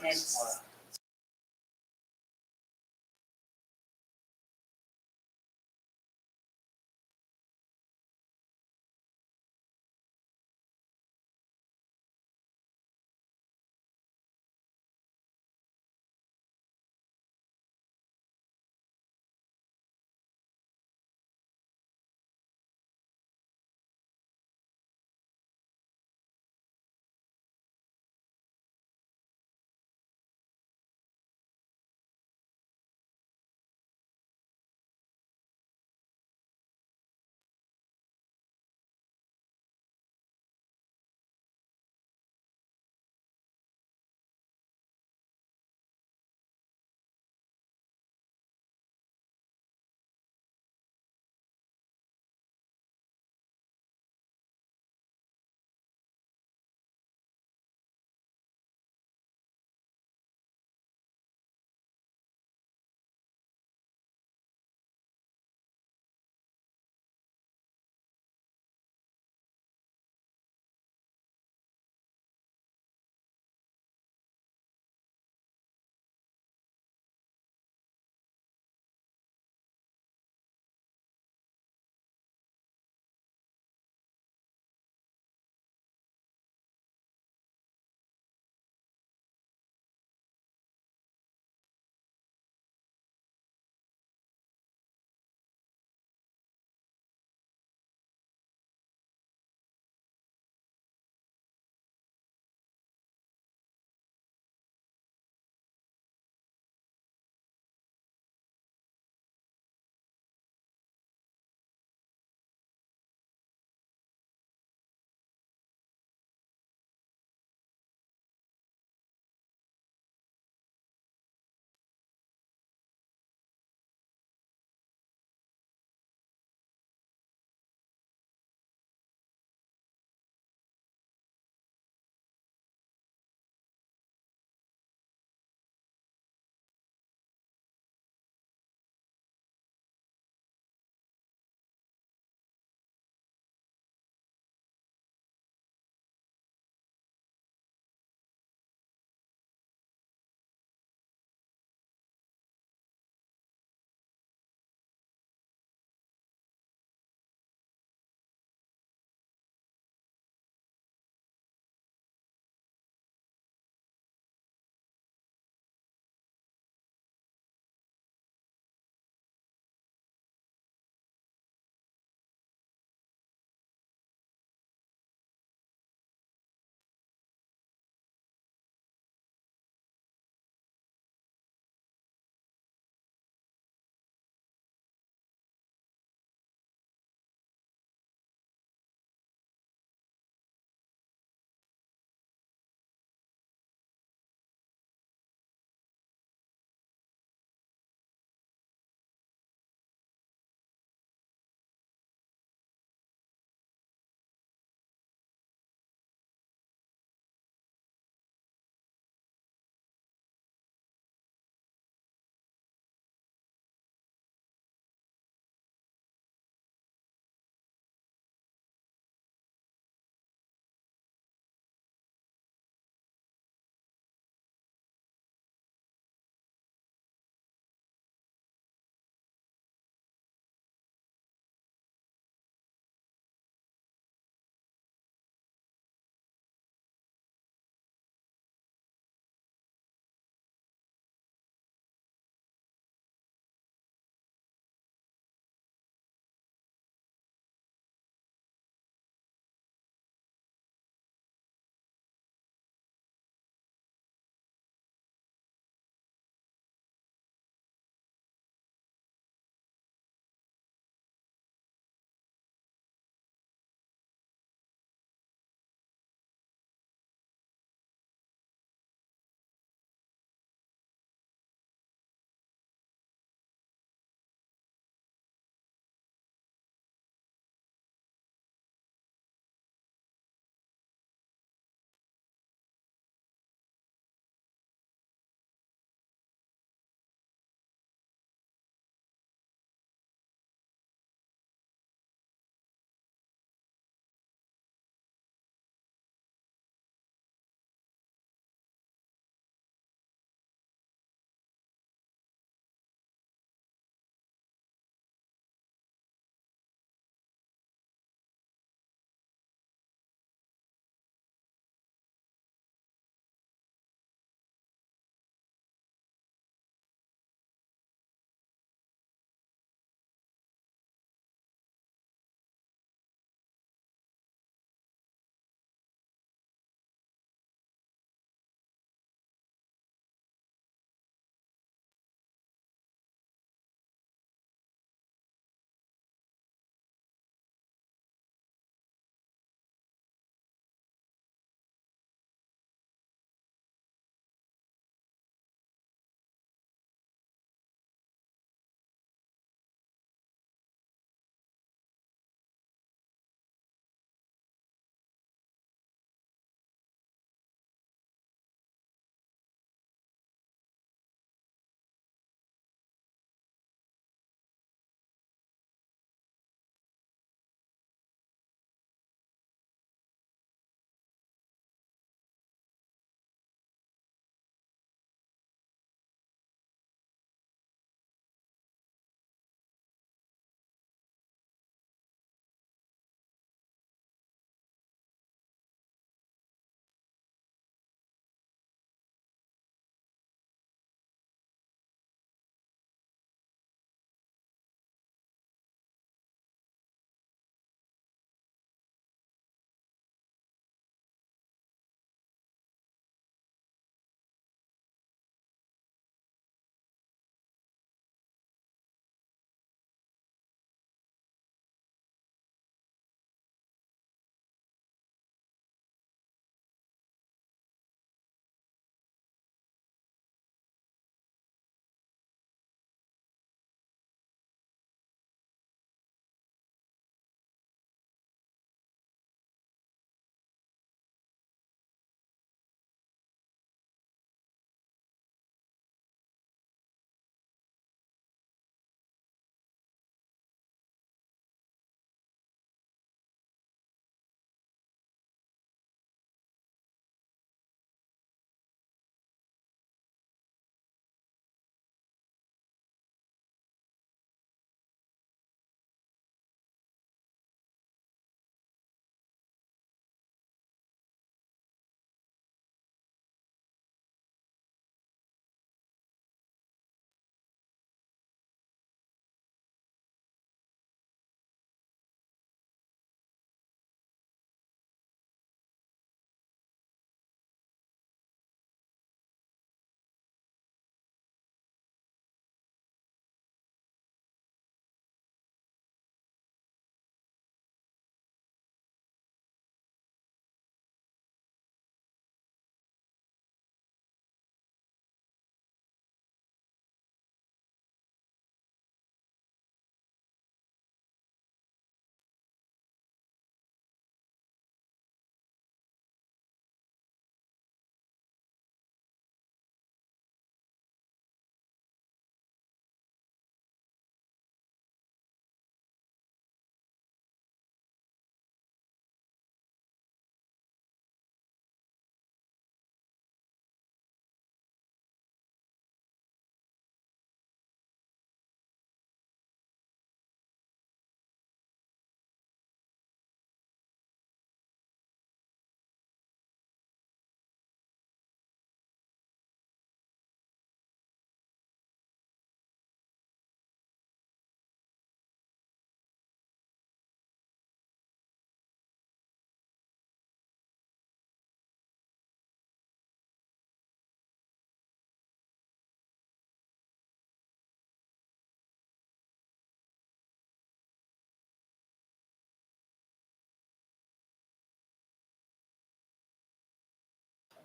Next.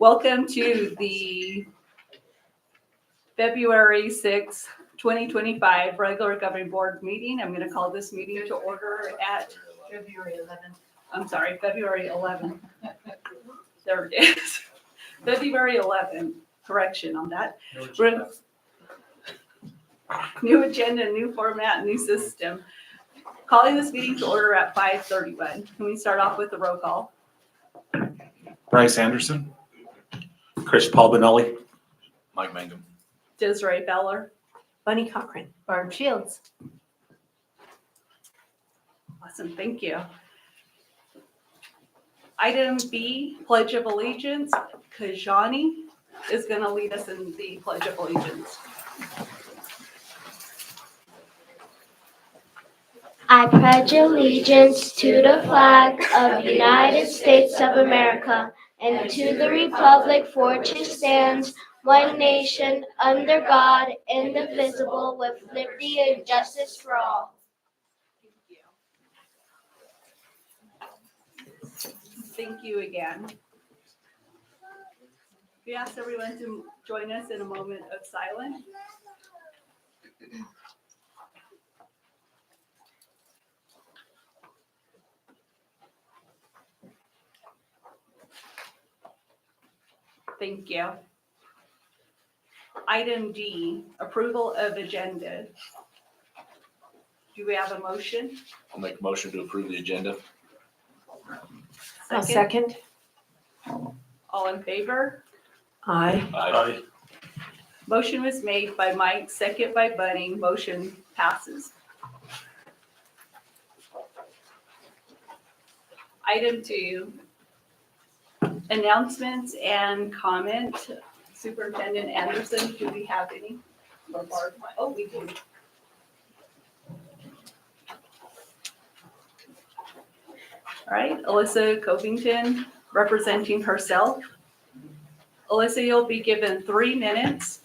Welcome to the February 6th, 2025 regular governing board meeting. I'm going to call this meeting to order at February 11th. I'm sorry, February 11th. There it is. February 11th. Correction on that. New agenda, new format, new system. Calling this meeting to order at 5:31. Can we start off with the roll call? Bryce Anderson. Chris Paul Benelli. Mike Mangum. Desiree Beller. Bunny Cochran. Barb Shields. Awesome, thank you. Item B, Pledge of Allegiance. Kajani is going to lead us in the Pledge of Allegiance. I pledge allegiance to the flag of the United States of America and to the republic for which it stands, one nation, under God, indivisible, with liberty and justice for all. Thank you again. We ask everyone to join us in a moment of silence. Thank you. Item D, approval of agenda. Do we have a motion? I'll make a motion to approve the agenda. I'll second. All in favor? Aye. Aye. Motion was made by Mike, second by Bunny. Motion passes. Item 2, announcements and comment. Superintendent Anderson, do we have any? Or Barb? Oh, we do. All right, Alyssa Covington, representing herself. Alyssa, you'll be given 3 minutes.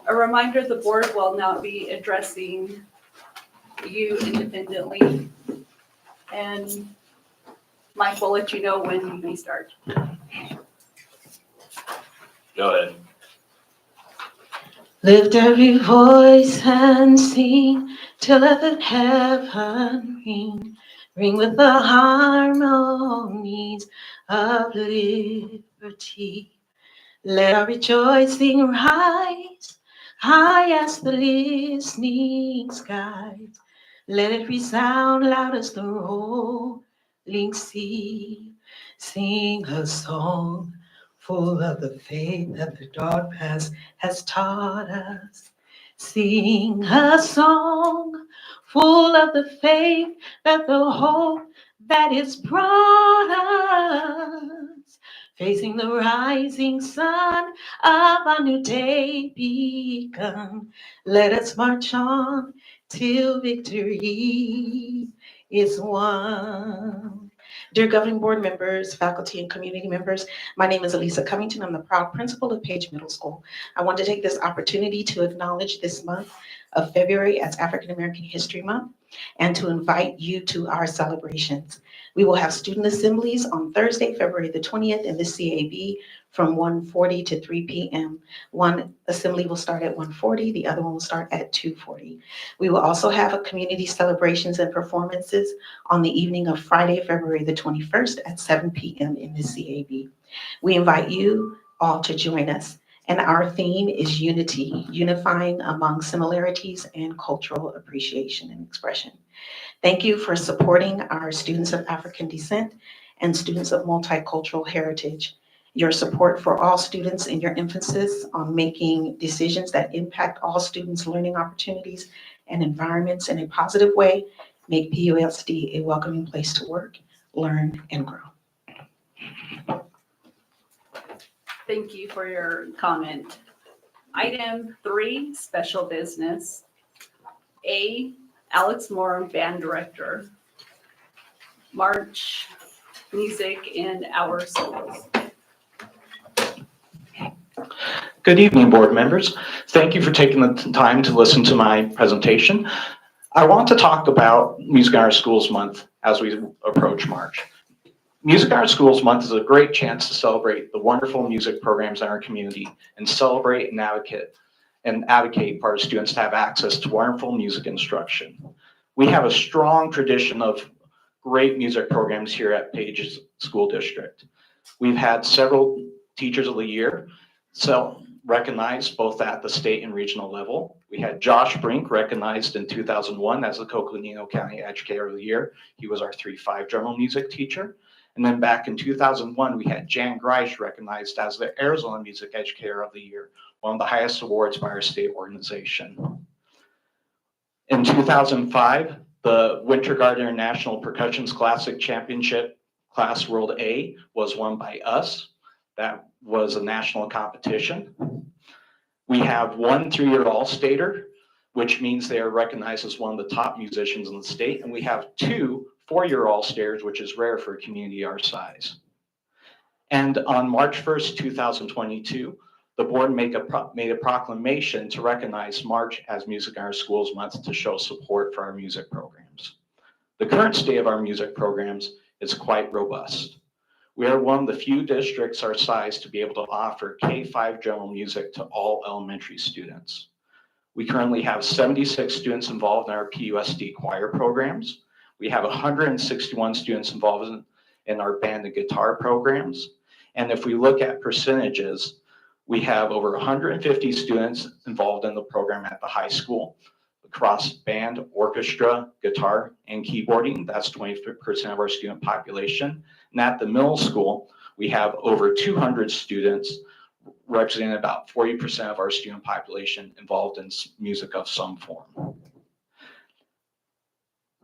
A reminder, the board will not be addressing you independently. And Mike will let you know when you may start. Go ahead. Lift every voice and sing till let the heaven ring. Ring with the harmonies of liberty. Let our rejoicing rise high as the listening skies. Let it resound loud as the rolling sea. Sing a song full of the faith that the dark past has taught us. Sing a song full of the faith that the hope that is brought us. Facing the rising sun of a new day begun. Let us march on till victory is won. Dear governing board members, faculty, and community members, my name is Elisa Covington. I'm the proud principal of Page Middle School. I want to take this opportunity to acknowledge this month of February as African American History Month and to invite you to our celebrations. We will have student assemblies on Thursday, February the 20th in the CAB from 1:40 to 3 p.m. One assembly will start at 1:40, the other one will start at 2:40. We will also have a community celebrations and performances on the evening of Friday, February the 21st at 7 p.m. in the CAB. We invite you all to join us. And our theme is unity, unifying among similarities and cultural appreciation and expression. Thank you for supporting our students of African descent and students of multicultural heritage. Your support for all students and your emphasis on making decisions that impact all students' learning opportunities and environments in a positive way make PUSD a welcoming place to work, learn, and grow. Thank you for your comment. Item 3, special business. A, Alex Moore, band director. March music in our schools. Good evening, board members. Thank you for taking the time to listen to my presentation. I want to talk about Music in Our Schools Month as we approach March. Music in Our Schools Month is a great chance to celebrate the wonderful music programs in our community and celebrate and advocate for our students to have access to wonderful music instruction. We have a strong tradition of great music programs here at Pages School District. We've had several Teachers of the Year recognized both at the state and regional level. We had Josh Brink recognized in 2001 as the Coconino County Educator of the Year. He was our 3-5 general music teacher. And then back in 2001, we had Jan Greisch recognized as the Arizona Music Educator of the Year, one of the highest awards by our state organization. In 2005, the Winter Guard International Percussions Classic Championship Class World A was won by us. That was a national competition. We have one 3-year All-Stater, which means they are recognized as one of the top musicians in the state. And we have 2 4-year All-Stars, which is rare for a community our size. And on March 1st, 2022, the board made a proclamation to recognize March as Music in Our Schools Month to show support for our music programs. The current state of our music programs is quite robust. We are one of the few districts our size to be able to offer K-5 general music to all elementary students. We currently have 76 students involved in our PUSD choir programs. We have 161 students involved in our band and guitar programs. And if we look at percentages, we have over 150 students involved in the program at the high school across band, orchestra, guitar, and keyboarding. That's 20% of our student population. And at the middle school, we have over 200 students representing about 40% of our student population involved in music of some form.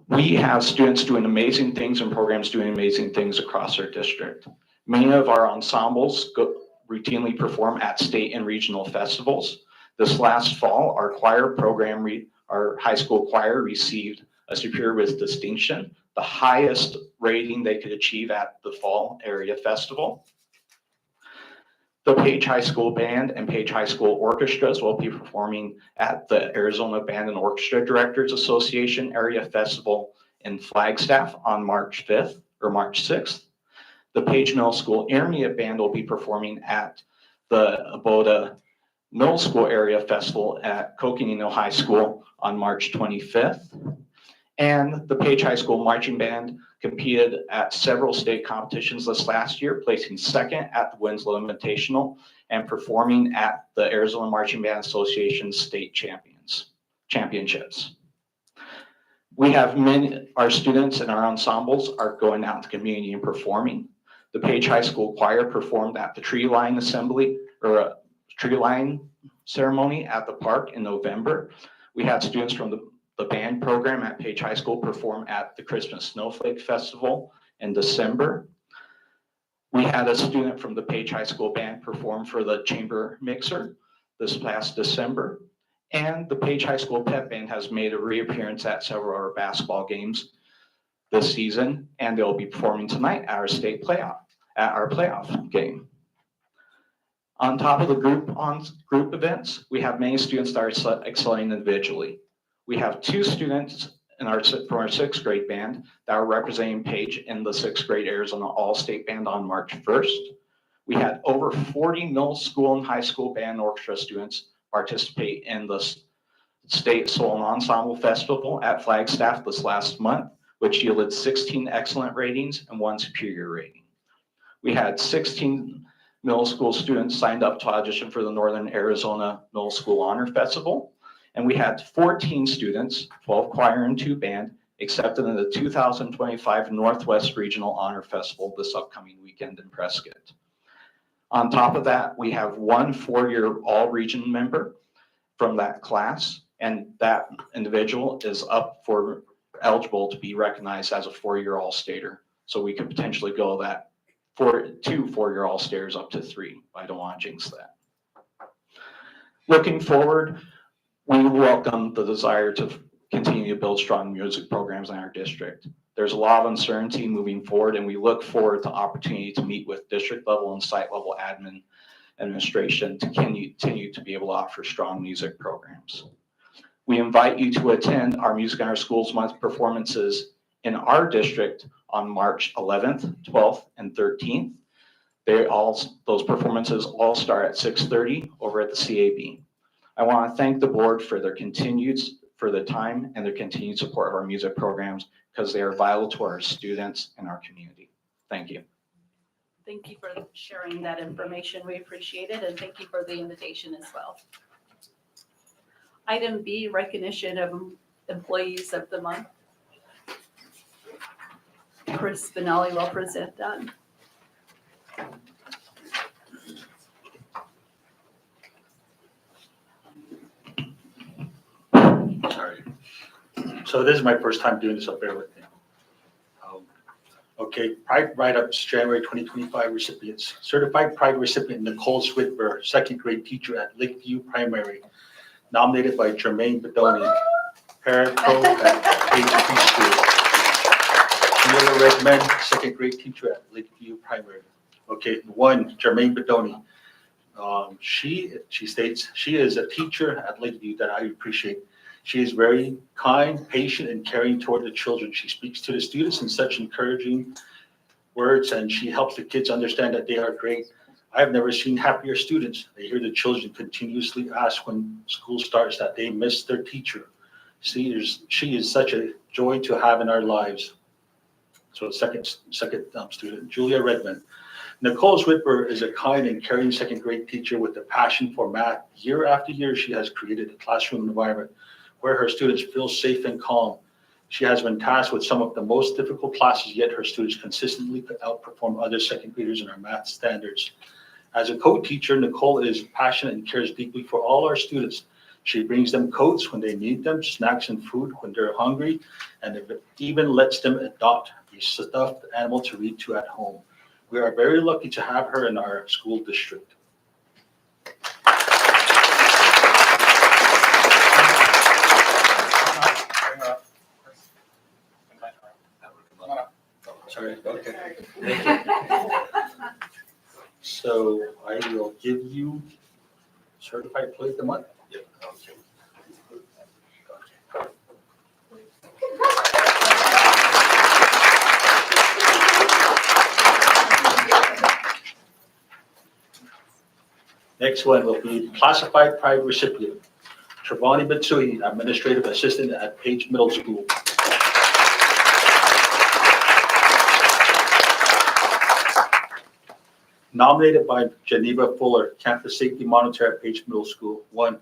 We have students doing amazing things and programs doing amazing things across our district. Many of our ensembles routinely perform at state and regional festivals. This last fall, our choir program, our high school choir received a Superior with Distinction, the highest rating they could achieve at the fall area festival. The Page High School Band and Page High School Orchestras will be performing at the Arizona Band and Orchestra Directors Association Area Festival in Flagstaff on March 5th or March 6th. The Page Middle School Intermediate Band will be performing at the Aboda Middle School Area Festival at Coconino High School on March 25th. And the Page High School Marching Band competed at several state competitions this last year, placing second at the Winslow Invitational and performing at the Arizona Marching Band Association State Championships. We have our students and our ensembles are going out to the community and performing. The Page High School Choir performed at the Tree Line Assembly or Tree Line Ceremony at the park in November. We had students from the band program at Page High School perform at the Christmas Snowflake Festival in December. We had a student from the Page High School band perform for the Chamber Mixer this past December. And the Page High School Pep Band has made a reappearance at several of our basketball games this season, and they'll be performing tonight at our state playoff, game. On top of the group events, we have many students that are excelling individually. We have 2 students from our 6th grade band that are representing Page in the 6th grade Arizona All-State Band on March 1st. We had over 40 middle school and high school band and orchestra students participate in the State Soul and Ensemble Festival at Flagstaff this last month, which yielded 16 excellent ratings and 1 superior rating. We had 16 middle school students signed up to audition for the Northern Arizona Middle School Honor Festival. And we had 14 students, 12 choir and 2 band, accepted in the 2025 Northwest Regional Honor Festival this upcoming weekend in Prescott. On top of that, we have 1 4-year all-region member from that class, and that individual is eligible to be recognized as a 4-year all-stater. So we could potentially go that 2 4-year all-staters up to 3. I don't want to jinx that. Looking forward, we welcome the desire to continue to build strong music programs in our district. There's a lot of uncertainty moving forward, and we look forward to opportunity to meet with district level and site level administration to continue to be able to offer strong music programs. We invite you to attend our Music in Our Schools Month performances in our district on March 11th, 12th, and 13th. Those performances all start at 6:30 over at the CAB. I want to thank the board for the time and their continued support of our music programs because they are vital to our students and our community. Thank you. Thank you for sharing that information. We appreciate it, and thank you for the invitation as well. Item B, recognition of employees of the month. Chris Benali will present that. Sorry. So this is my first time doing this, so bear with me. Okay, Pride Write-Ups, January 2025 recipients. Certified Pride recipient Nicole Switber, second grade teacher at Lakeview Primary, nominated by Jermaine Bedoni, parapro at Page Preschool. Sheila Redmond, second grade teacher at Lakeview Primary. Okay, one, Jermaine Bedoni. She states, she is a teacher at Lakeview that I appreciate. She is very kind, patient, and caring toward the children. She speaks to the students in such encouraging words, and she helps the kids understand that they are great. I have never seen happier students. I hear the children continuously ask when school starts that they miss their teacher. She is such a joy to have in our lives. So second student, Julia Redmond. Nicole Switber is a kind and caring second grade teacher with a passion for math. Year after year, she has created a classroom environment where her students feel safe and calm. She has been tasked with some of the most difficult classes, yet her students consistently outperform other second graders in our math standards. As a co-teacher, Nicole is passionate and cares deeply for all our students. She brings them coats when they need them, snacks and food when they're hungry, and even lets them adopt a stuffed animal to read to at home. We are very lucky to have her in our school district. Sorry, okay. So I will give you certified employee of the month. Yep. Okay. Next one will be classified pride recipient, Travani Mitsui, administrative assistant at Page Middle School. Nominated by Geneva Fuller, campus safety monitor at Page Middle School. One,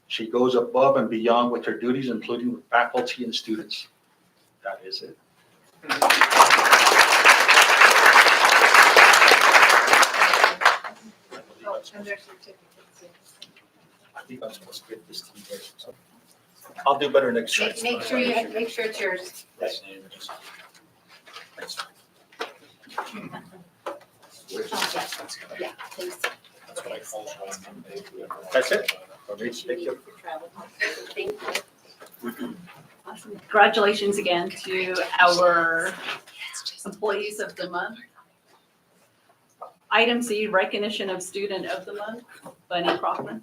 she goes above and beyond with her duties, including with faculty and students. That is it. And their certificates. I think I'm supposed to get this to you guys. I'll do better next time. Make sure it's yours. Yes. Yeah, please. That's it? Thank you. Awesome. Congratulations again to our employees of the month. Item C, recognition of student of the month, Bunny Crawford.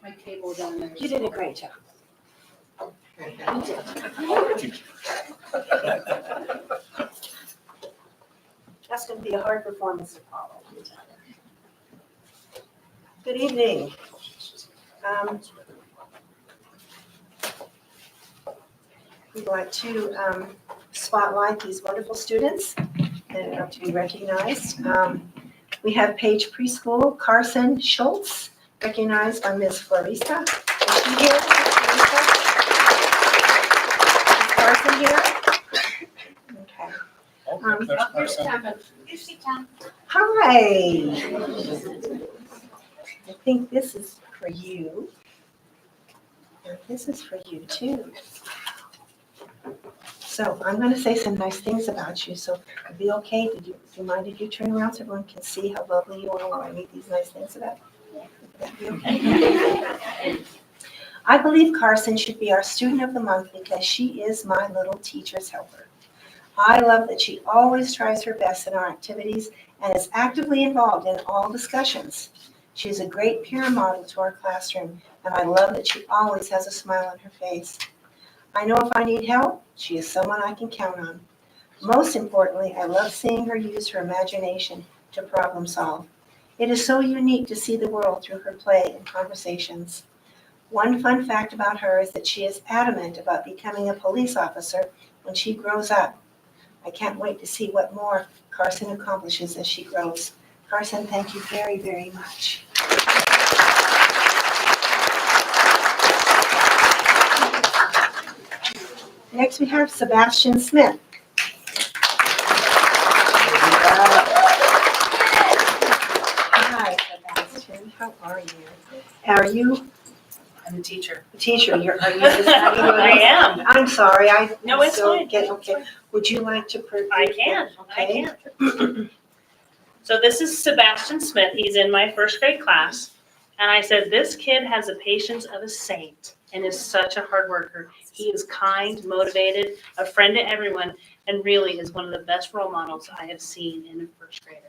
My table down there. You did a great job. That's going to be a hard performance to follow. Good evening. We'd like to spotlight these wonderful students that are to be recognized. We have Page Preschool, Carson Schultz, recognized by Ms. Florista. Is she here? Is Carson here? Okay. Here's Kevin. Hi. I think this is for you. And this is for you too. So I'm going to say some nice things about you. So it'd be okay. Do you mind if you turn around so everyone can see how lovely you are when I read these nice things about you? Would that be okay? I believe Carson should be our student of the month because she is my little teacher's helper. I love that she always tries her best in our activities and is actively involved in all discussions. She is a great peer model to our classroom, and I love that she always has a smile on her face. I know if I need help, she is someone I can count on. Most importantly, I love seeing her use her imagination to problem solve. It is so unique to see the world through her play and conversations. One fun fact about her is that she is adamant about becoming a police officer when she grows up. I can't wait to see what more Carson accomplishes as she grows. Carson, thank you very, very much. Next, we have Sebastian Smith. Hi, Sebastian. How are you? Are you I'm a teacher. a teacher? Are you just having I am. I'm sorry. No, it's fine. Okay. Would you like to? I can. Okay. So this is Sebastian Smith. He's in my first grade class. And I said, this kid has the patience of a saint and is such a hard worker. He is kind, motivated, a friend to everyone, and really is one of the best role models I have seen in a first grader.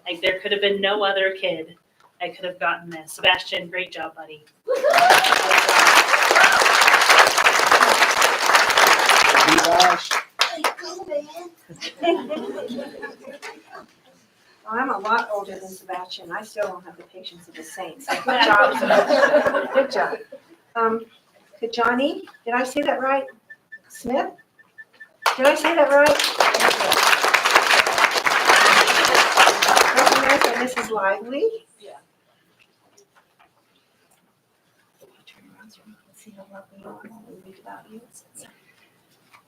Like, there could have been no other kid I could have gotten this. Sebastian, great job, buddy. Well, I'm a lot older than Sebastian. I still don't have the patience of a saint. So good job, Sebastian. Good job. Kajani, did I say that right? Smith? Did I say that right? Recognized by Mrs. Lively. Yeah. Turn around so we can see how lovely you are when we read about you.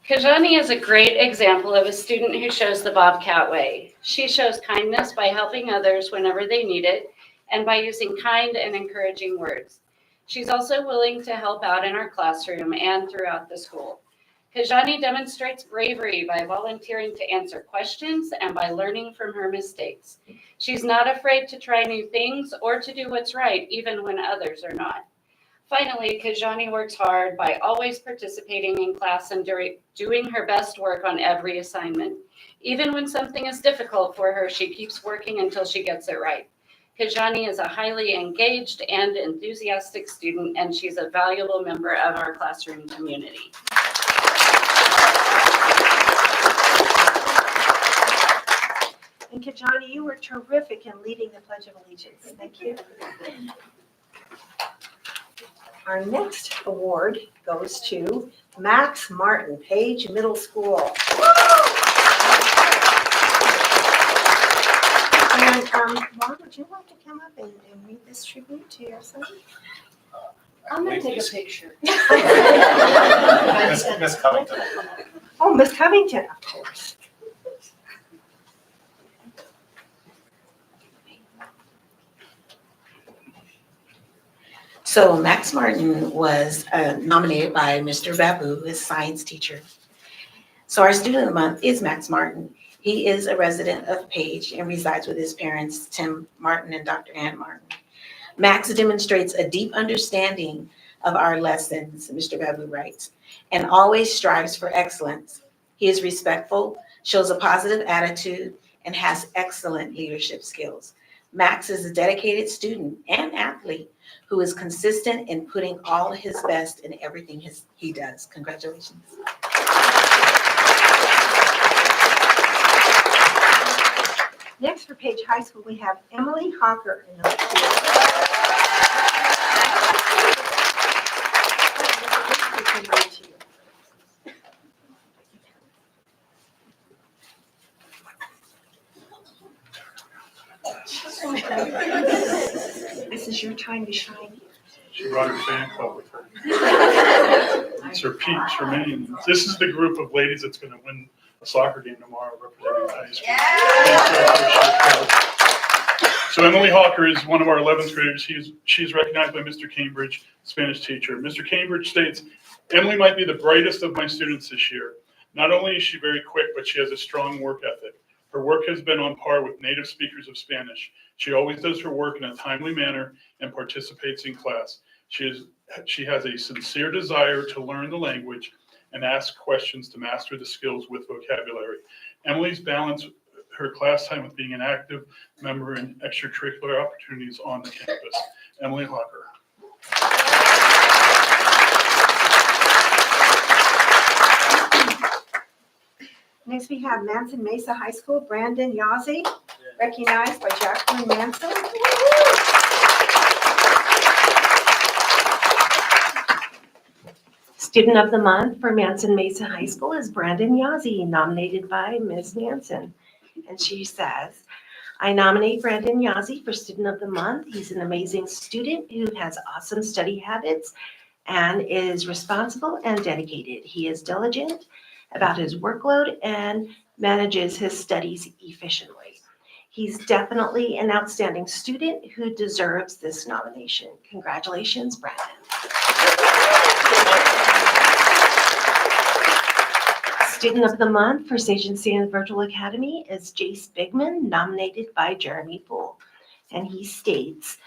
Kajani is a great example of a student who shows the Bobcat way. She shows kindness by helping others whenever they need it and by using kind and encouraging words. She's also willing to help out in our classroom and throughout the school. Kajani demonstrates bravery by volunteering to answer questions and by learning from her mistakes. She's not afraid to try new things or to do what's right, even when others are not. Finally, Kajani works hard by always participating in class and doing her best work on every assignment. Even when something is difficult for her, she keeps working until she gets it right. Kajani is a highly engaged and enthusiastic student, and she's a valuable member of our classroom community. And Kajani, you were terrific in leading the Pledge of Allegiance. Thank you. Our next award goes to Max Martin, Page Middle School. And Mom, would you like to come up and read this tribute to your son? I'm gonna take a picture. Miss Covington. Oh, Miss Covington, of course. So Max Martin was nominated by Mr. Babu, his science teacher. So our student of the month is Max Martin. He is a resident of Page and resides with his parents, Tim Martin and Dr. Ann Martin. Max demonstrates a deep understanding of our lessons, Mr. Babu writes, and always strives for excellence. He is respectful, shows a positive attitude, and has excellent leadership skills. Max is a dedicated student and athlete who is consistent in putting all his best in everything he does. Congratulations. Next for Page High School, we have Emily Hawker in the field. This is your time to shine. She brought her fan club with her. It's her peach, her main. This is the group of ladies that's going to win a soccer game tomorrow representing the high school. So Emily Hawker is one of our 11th graders. She's recognized by Mr. Cambridge, Spanish teacher. Mr. Cambridge states, Emily might be the brightest of my students this year. Not only is she very quick, but she has a strong work ethic. Her work has been on par with native speakers of Spanish. She always does her work in a timely manner and participates in class. She has a sincere desire to learn the language and ask questions to master the skills with vocabulary. Emily's balance her class time with being an active member in extracurricular opportunities on the campus. Emily Hawker. Next, we have Manson Mesa High School, Brandon Yazzie, recognized by Jacqueline Manson. Student of the Month for Manson Mesa High School is Brandon Yazzie, nominated by Ms. Manson. And she says, I nominate Brandon Yazzie for Student of the Month. He's an amazing student who has awesome study habits and is responsible and dedicated. He is diligent about his workload and manages his studies efficiently. He's definitely an outstanding student who deserves this nomination. Congratulations, Brandon. Student of the Month for Sage and Sand Virtual Academy is Jace Bigman, nominated by Jeremy Poole. And he states,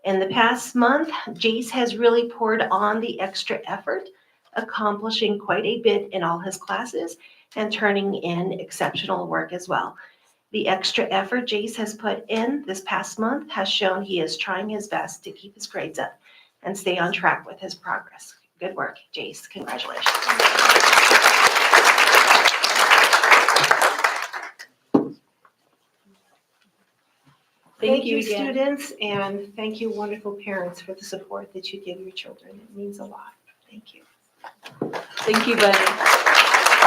in the past month, Jace has really poured on the extra effort, accomplishing quite a bit in all his classes and turning in exceptional work as well. The extra effort Jace has put in this past month has shown he is trying his best to keep his grades up and stay on track with his progress. Good work, Jace. Congratulations. Thank you again. Students, and thank you, wonderful parents, for the support that you give your children. It means a lot. Thank you. Thank you, Bunny,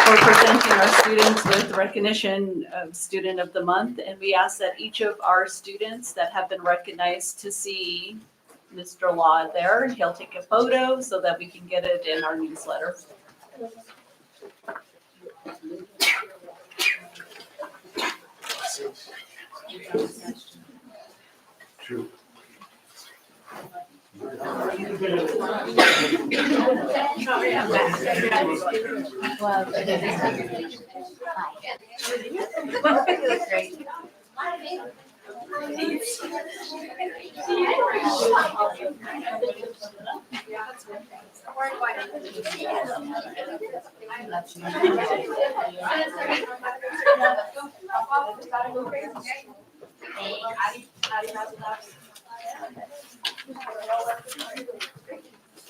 for presenting our students with recognition of Student of the Month. And we ask that each of our students that have been recognized to see Mr. Law there. He'll take a photo so that we can get it in our newsletter. True.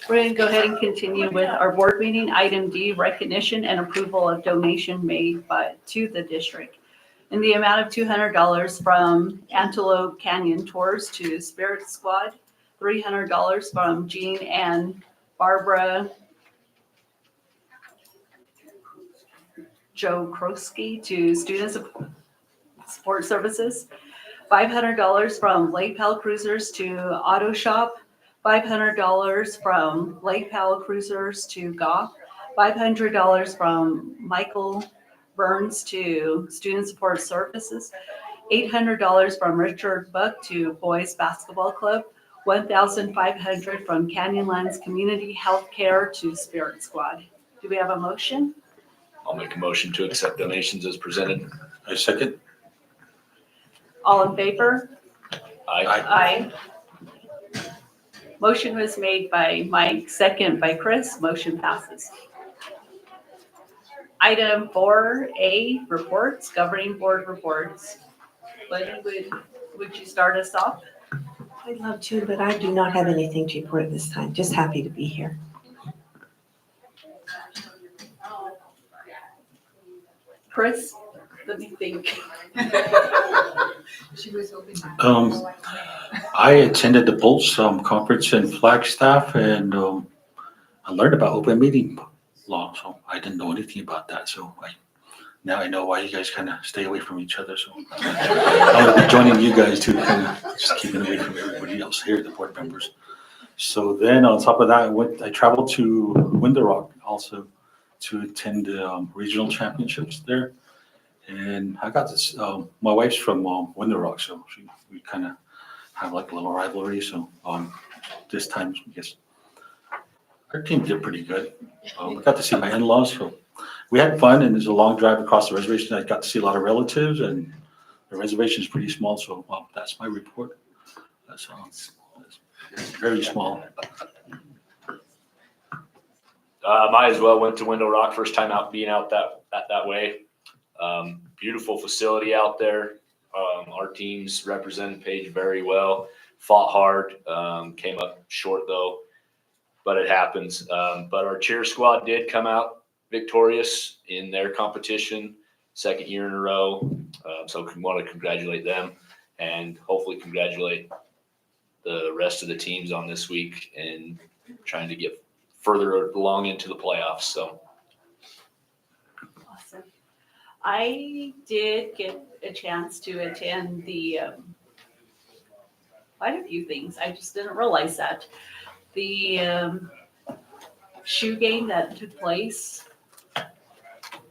We're going to go ahead and continue with our board meeting. Item D, recognition and approval of donation made to the district in the amount of $200 from Antelope Canyon Tours to Spirit Squad, $300 from Jean and Barbara Joe Krosky to Students of Support Services, $500 from Lake Powell Cruisers to Auto Shop, $500 from Lake Powell Cruisers to Goff, $500 from Michael Burns to Student Support Services, $800 from Richard Buck to Boys Basketball Club, $1,500 from Canyonlands Community Health Care to Spirit Squad. Do we have a motion? I'll make a motion to accept donations as presented. I second. All in favor? Aye. Aye. Motion was made by Mike, second by Chris. Motion passes. Item 4A, reports, governing board reports. Buddy, would you start us off? I'd love to, but I do not have anything to report this time. Just happy to be here. Chris, let me think. She was hoping. I attended the Pulse conference in Flagstaff, and I learned about open meeting law. So I didn't know anything about that. So now I know why you guys kind of stay away from each other. So I'm going to be joining you guys to kind of just keeping away from everybody else here, the board members. So then on top of that, I traveled to Window Rock also to attend the regional championships there. And I got this, my wife's from Window Rock, so we kind of have like a little rivalry. So this time, I guess, our team did pretty good. We got to see my in-laws, so we had fun, and there's a long drive across the reservation. I got to see a lot of relatives, and the reservation is pretty small, so that's my report. That's very small. Might as well went to Window Rock, first time out being out that way. beautiful facility out there. Our teams represented Page very well, fought hard, came up short though, but it happens. But our cheer squad did come out victorious in their competition, second year in a row. So we want to congratulate them and hopefully congratulate the rest of the teams on this week and trying to get further along into the playoffs. So Awesome. I did get a chance to attend the, quite a few things. I just didn't realize that. The shoe game that took place,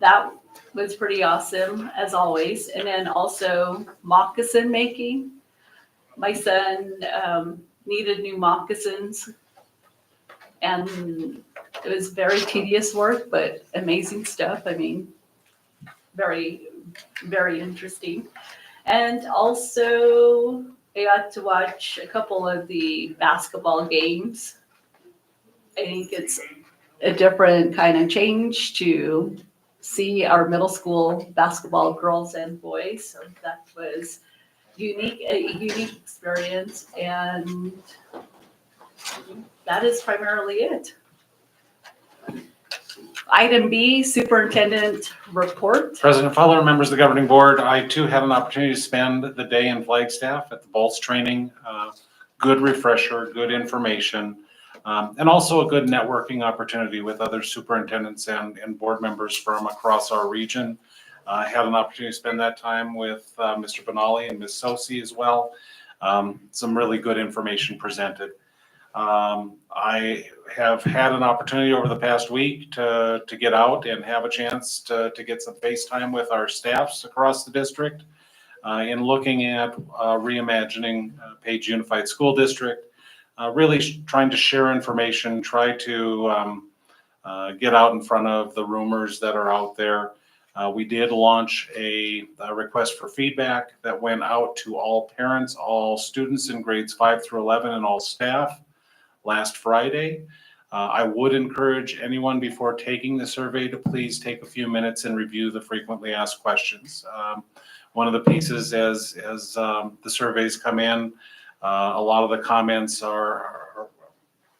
that was pretty awesome as always. And then also moccasin making. My son needed new moccasins, and it was very tedious work, but amazing stuff. I mean, very, very interesting. And also, I got to watch a couple of the basketball games. I think it's a different kind of change to see our middle school basketball girls and boys. So that was a unique experience, and that is primarily it. Item B, superintendent report. President Fowler, members of the governing board, I too had an opportunity to spend the day in Flagstaff at the BOLS training. Good refresher, good information, and also a good networking opportunity with other superintendents and board members from across our region. I had an opportunity to spend that time with Mr. Benali and Ms. Sosi as well. Some really good information presented. I have had an opportunity over the past week to get out and have a chance to get some face time with our staffs across the district in looking at reimagining Page Unified School District, really trying to share information, try to get out in front of the rumors that are out there. We did launch a request for feedback that went out to all parents, all students in grades 5 through 11, and all staff last Friday. I would encourage anyone before taking the survey to please take a few minutes and review the frequently asked questions. One of the pieces as the surveys come in, a lot of the comments are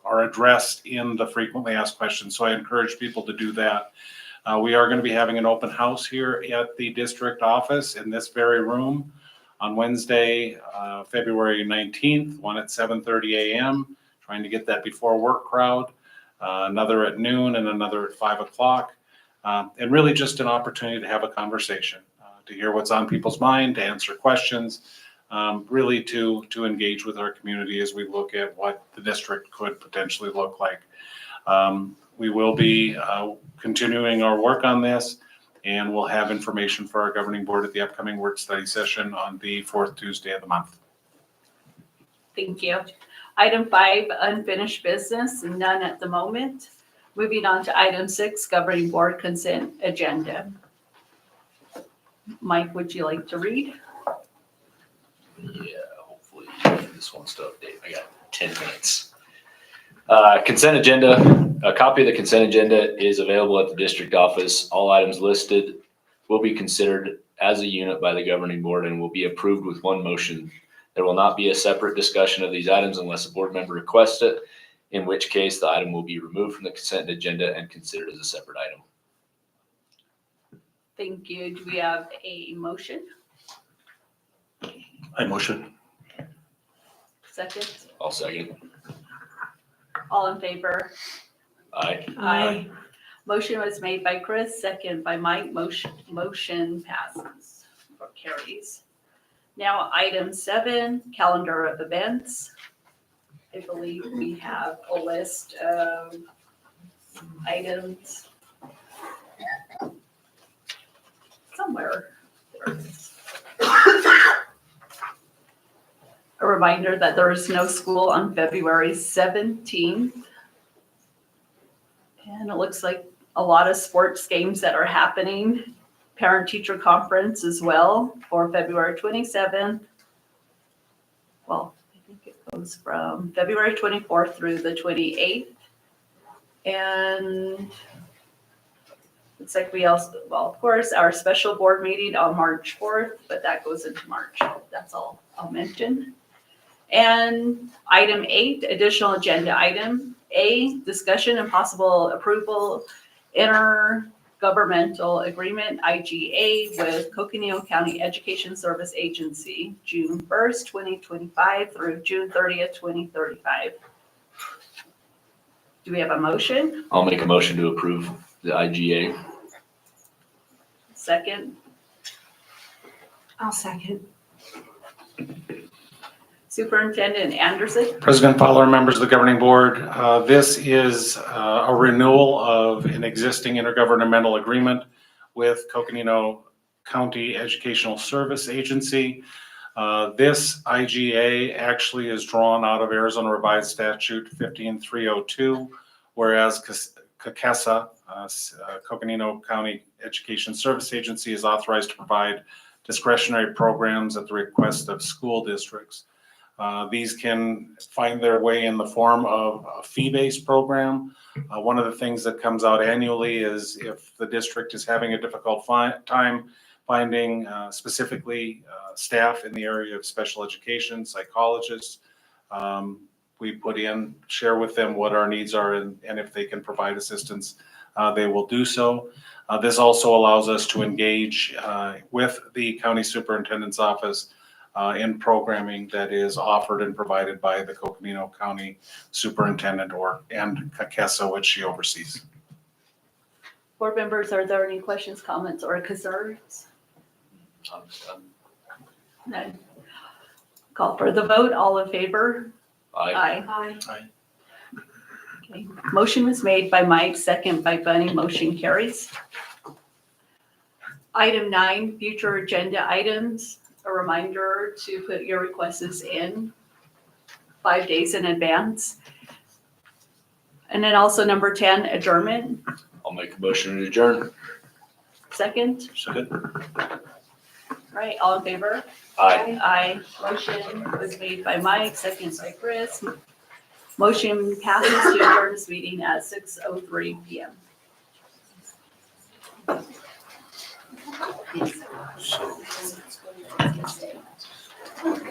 addressed in the frequently asked questions. So I encourage people to do that. We are going to be having an open house here at the district office in this very room on Wednesday, February 19th, one at 7:30 a.m., trying to get that before work crowd, another at noon and another at 5 o'clock. And really just an opportunity to have a conversation, to hear what's on people's mind, to answer questions, really to engage with our community as we look at what the district could potentially look like. We will be continuing our work on this, and we'll have information for our governing board at the upcoming work study session on the 4th Tuesday of the month. Thank you. Item 5, unfinished business, none at the moment. Moving on to item 6, governing board consent agenda. Mike, would you like to read? yeah, hopefully this one's to update. I got 10 minutes. Consent agenda. A copy of the consent agenda is available at the district office. All items listed will be considered as a unit by the governing board and will be approved with one motion. There will not be a separate discussion of these items unless a board member requests it, in which case the item will be removed from the consent agenda and considered as a separate item. Thank you. Do we have a motion? I motion. Second? I'll second. All in favor? Aye. Aye. Motion was made by Chris, second by Mike. Motion passes or carries. Now, item 7, calendar of events. I believe we have a list of items somewhere. There it is. A reminder that there is no school on February 17th. And it looks like a lot of sports games that are happening. Parent-teacher conference as well for February 27th. Well, I think it goes from February 24th through the 28th. And Looks like we also, well, of course, our special board meeting on March 4th, but that goes into March. That's all I'll mention. And item 8, additional agenda item. A, discussion and possible approval, intergovernmental agreement, IGA, with Coconino County Education Service Agency, June 1st, 2025 through June 30th, 2035. Do we have a motion? I'll make a motion to approve the IGA. Second? I'll second. Superintendent Anderson? President Fowler, members of the governing board, this is a renewal of an existing intergovernmental agreement with Coconino County Educational Service Agency. This IGA actually is drawn out of Arizona Revised Statute 15302, whereas CACESA, Coconino County Education Service Agency, is authorized to provide discretionary programs at the request of school districts. These can find their way in the form of a fee-based program. One of the things that comes out annually is if the district is having a difficult time finding specifically staff in the area of special education, psychologists, we share with them what our needs are, and if they can provide assistance, they will do so. This also allows us to engage with the county superintendent's office in programming that is offered and provided by the Coconino County Superintendent and CACESA, which she oversees. Board members, are there any questions, comments, or concerns? None. Call for the vote. All in favor? Aye. Aye. Okay. Motion was made by Mike, second by Bunny. Motion carries. Item 9, future agenda items. A reminder to put your requests in 5 days in advance. And then also number 10, adjournment. I'll make a motion to adjourn. Second. Second. All right, all in favor? Aye. Aye. Motion was made by Mike, second by Chris. Motion passes to adjourn this meeting at 6:03 PM.